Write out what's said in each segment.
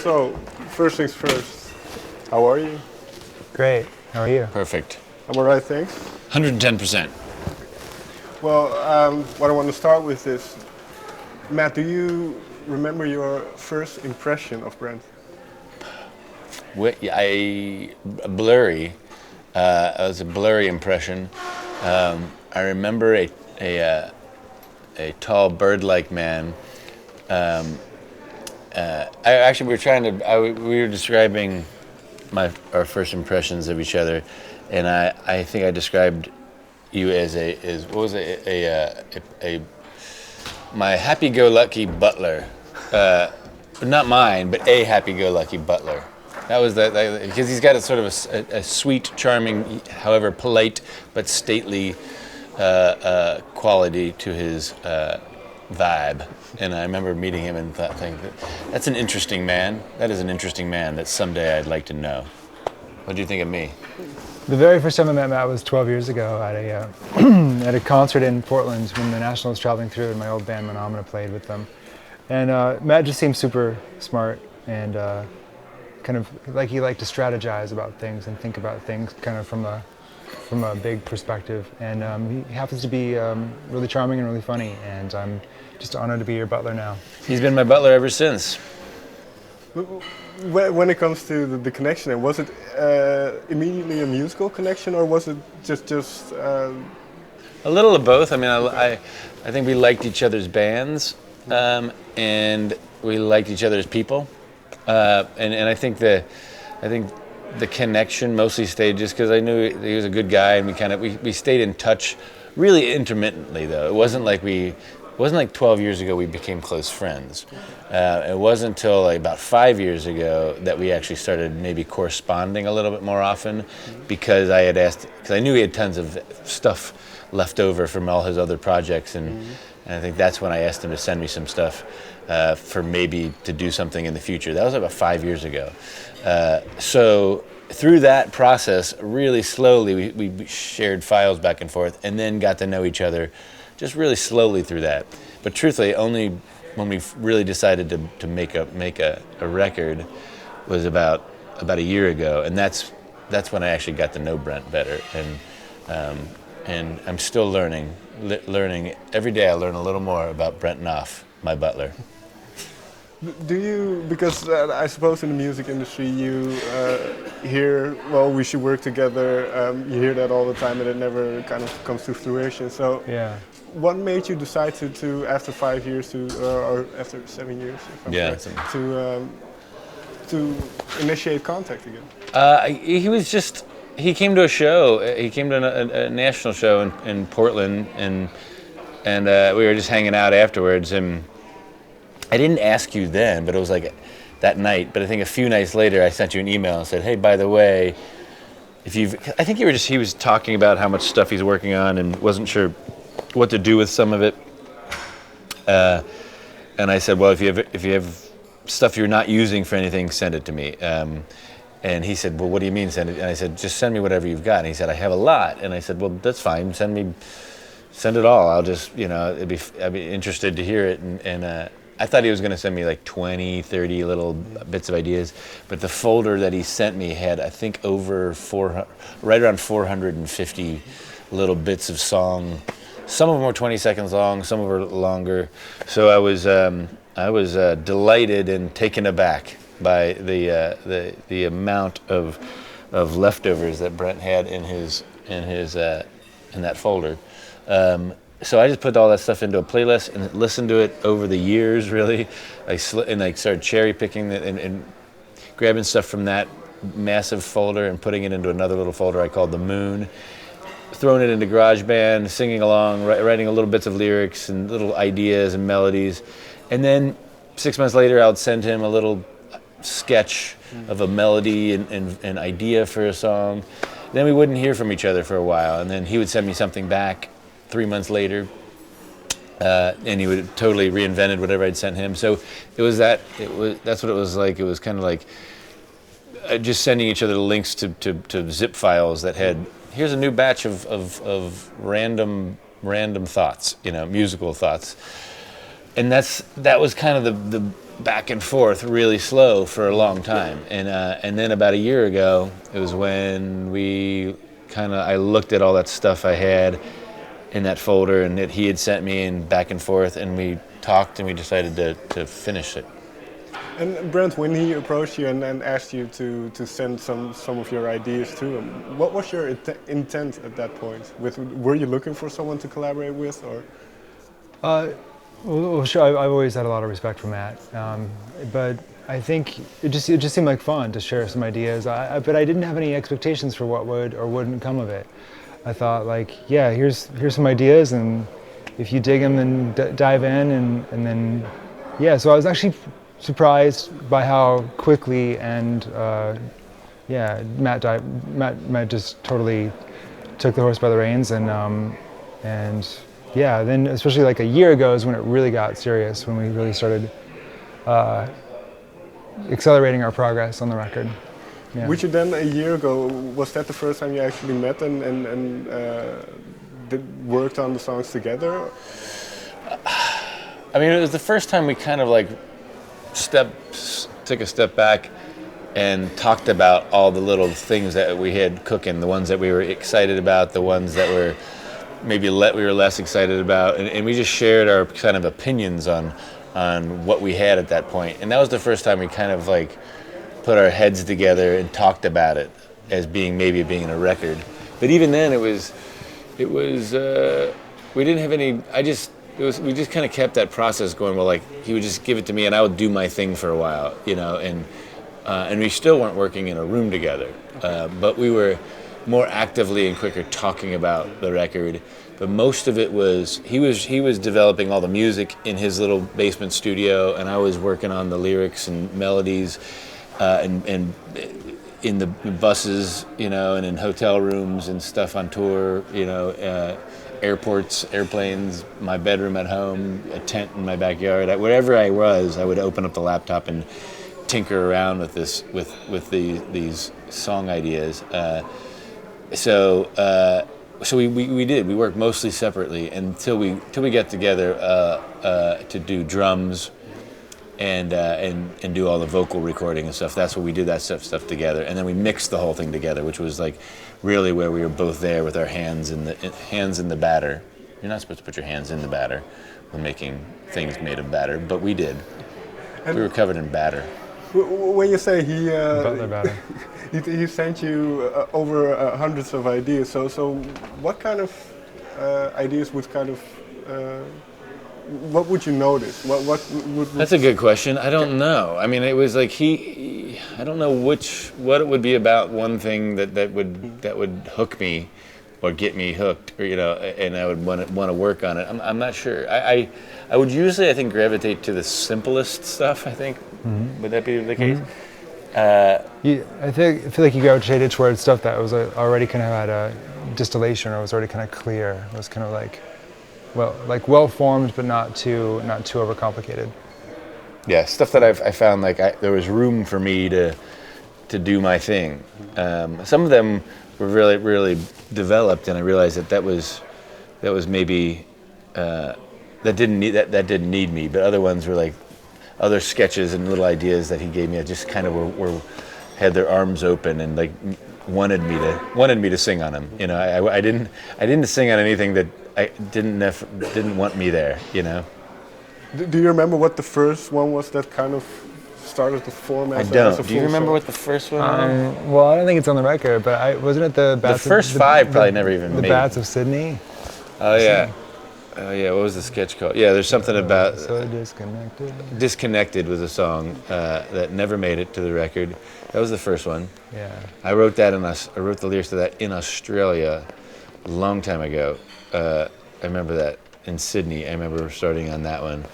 So, first things first, how are you? Great. How are you? Perfect. I'm all right, thanks. 110%. Well, what I want to start with is, Matt, do you remember your first impression of Brent? Blurry. It was a blurry impression. I remember a tall bird-like man. We were describing our first impressions of each other, and I think I described you as my happy-go-lucky butler, not mine, but a happy-go-lucky butler. That was because he's got a sort of a sweet, charming, however polite but stately quality to his vibe. And I remember meeting him and thinking, that's an interesting man. That is an interesting man that someday I'd like to know. What do you think of me? The very first time I met Matt was 12 years ago at a at a concert in Portland when the National was traveling through, and my old band Menomena played with them. And Matt just seemed super smart and kind of like he liked to strategize about things and think about things kind of from a big perspective. And he happens to be really charming and really funny, and I'm just honored to be your butler now. He's been my butler ever since. When it comes to the connection, was it immediately a musical connection, or was it just a little of both. I mean, I think we liked each other's bands, and we liked each other's people, and I think the connection mostly stayed just because I knew he was a good guy, and we stayed in touch, really intermittently though. It wasn't like 12 years ago we became close friends. It wasn't until like about 5 years ago that we actually started maybe corresponding a little bit more often, because I knew he had tons of stuff left over from all his other projects, and I think that's when I asked him to send me some stuff for maybe to do something in the future. That was about 5 years ago. So through that process, really slowly, we shared files back and forth, and then got to know each other just really slowly through that. But truthfully, only when we really decided to make a record was about a year ago, and that's when I actually got to know Brent better, and I'm still learning every day. I learn a little more about Brent Knopf, my butler. Do you, because I suppose in the music industry you hear, well, we should work together, you hear that all the time and it never kind of comes to fruition. So Yeah. what made you decide to after 5 years or after 7 years, if I'm correct, to initiate contact again? He came to a show. He came to a national show in Portland, and we were just hanging out afterwards. And I didn't ask you then, but it was like that night. But I think a few nights later, I sent you an email and said, "Hey, by the way, I think he was talking about how much stuff he's working on and wasn't sure what to do with some of it." And I said, "Well, if you have stuff you're not using for anything, send it to me." And he said, "Well, what do you mean send it?" And I said, "Just send me whatever you've got." And he said, "I have a lot." And I said, "Well, that's fine. Send it all. I'll just, I'd be interested to hear it." And I thought he was going to send me like 20, 30 little bits of ideas, but the folder that he sent me had, I think, right around 450 little bits of song. Some of them were 20 seconds long, some of them were longer. So I was delighted and taken aback by the amount of leftovers that Brent had in that folder. So I just put all that stuff into a playlist and listened to it over the years. Really, I started cherry picking and grabbing stuff from that massive folder and putting it into another little folder I called the Moon. Throwing it into GarageBand, singing along, writing little bits of lyrics and little ideas and melodies. And then 6 months later, I would send him a little sketch of a melody and idea for a song. Then we wouldn't hear from each other for a while, and then he would send me something back 3 months later, and he would totally reinvented whatever I'd sent him. So that's what it was like. It was kind of like just sending each other links to zip files that had, here's a new batch of random thoughts, musical thoughts. And that was kind of back and forth really slow for a long time. And then about a year ago, it was when I looked at all that stuff I had in that folder and that he had sent me, and back and forth, and we talked and we decided to finish it. And Brent, when he approached you and asked you to send some of your ideas to him, what was your intent at that point? Were you looking for someone to collaborate with, or? Well, sure. I've always had a lot of respect for Matt, but I think it just seemed like fun to share some ideas. But I didn't have any expectations for what would or wouldn't come of it. I thought, like, yeah, here's some ideas, and if you dig them, then dive in, and then, yeah. So I was actually surprised by how quickly and Matt just totally took the horse by the reins, and yeah, then especially like a year ago is when it really got serious, when we really started accelerating our progress on the record. Yeah. Would you then, a year ago, was that the first time you actually met and worked on the songs together? I mean, it was the first time we kind of like took a step back and talked about all the little things that we had cooking, the ones that we were excited about, the ones that were maybe we were less excited about, and we just shared our kind of opinions on what we had at that point. And that was the first time we kind of like put our heads together and talked about it as being a record. But even then, we didn't have any. We just kind of kept that process going. Well, like, he would just give it to me, and I would do my thing for a while, you know. And we still weren't working in a room together, but we were more actively and quicker talking about the record. But most of it was he was developing all the music in his little basement studio, and I was working on the lyrics and melodies, and in the buses, you know, and in hotel rooms and stuff on tour, you know, airports, airplanes, my bedroom at home, a tent in my backyard. Wherever I was, I would open up the laptop and tinker around with these song ideas. So we did. We worked mostly separately until we got together to do drums and do all the vocal recording and stuff. That's what we did, that stuff together, and then we mixed the whole thing together, which was like really where we were both there with our hands in the batter. You're not supposed to put your hands in the batter when making things made of batter, but we did. We were covered in batter. When you say Butler batter. he sent you over hundreds of ideas, so what kind of ideas would kind of what would you notice? What would That's a good question. I don't know. I mean, it was like I don't know what it would be about one thing that would hook me or get me hooked, or, you know, and I would want to work on it. I'm not sure. I would usually, I think, gravitate to the simplest stuff, I think. Mm-hmm. Would that be the case? I feel like you gravitated towards stuff that was already kind of had a distillation, or was already kind of clear. It was kind of like well formed, but not too overcomplicated. Yeah, stuff that I found like there was room for me to do my thing. Some of them were really, really developed, and I realized that was maybe that didn't need me. But other ones were like other sketches and little ideas that he gave me. I just kind of were had their arms open and like wanted me to sing on them. You know, I didn't sing on anything that I didn't want me there. You know. Do you remember what the first one was that kind of started to form as I don't. As a Do you remember what the first one was? Well, I don't think it's on the record, but wasn't it the Bats? The first five probably never even made. The Bats of Sydney. Oh yeah. Oh yeah. What was the sketch called? Yeah, there's something about So Disconnected. Disconnected was a song that never made it to the record. That was the first one. Yeah. I wrote the lyrics to that in Australia a long time ago. I remember that in Sydney. I remember starting on that one.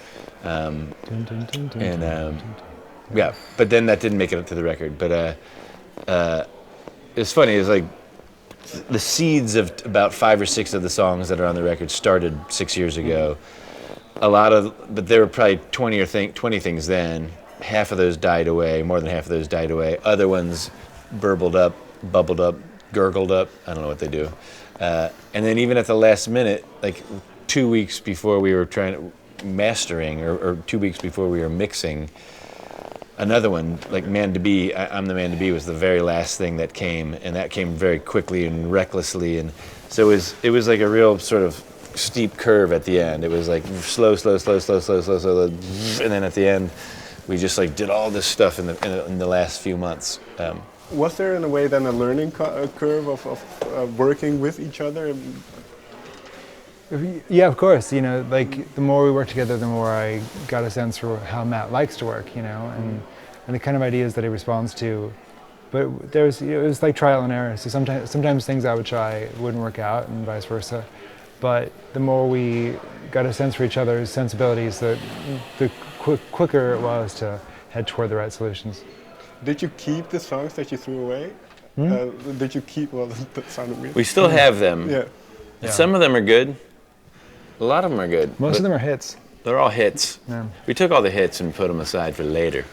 Yeah, but then that didn't make it to the record. But it's funny. It's like the seeds of about 5 or 6 of the songs that are on the record started 6 years ago. But there were probably 20 things then. Half of those died away. More than half of those died away. Other ones burbled up, bubbled up, gurgled up. I don't know what they do. And then even at the last minute, like 2 weeks before we were mastering, or 2 weeks before we were mixing, another one, like Man to Be, I'm the Man to Be, was the very last thing that came, and that came very quickly and recklessly, and so it was like a real sort of steep curve at the end. It was like slow, and then at the end, we just like did all this stuff in the last few months. Was there in a way then a learning curve of working with each other? Yeah, of course. You know, like the more we worked together, the more I got a sense for how Matt likes to work. You know, and the kind of ideas that he responds to. But it was like trial and error. So sometimes things I would try wouldn't work out, and vice versa. But the more we got a sense for each other's sensibilities, the quicker it was to head toward the right solutions. Did you keep the songs that you threw away? Did you keep? Well, that sounded weird. We still have them. Yeah. Yeah. Some of them are good. A lot of them are good. Most of them are hits. They're all hits. Yeah. We took all the hits and put them aside for later.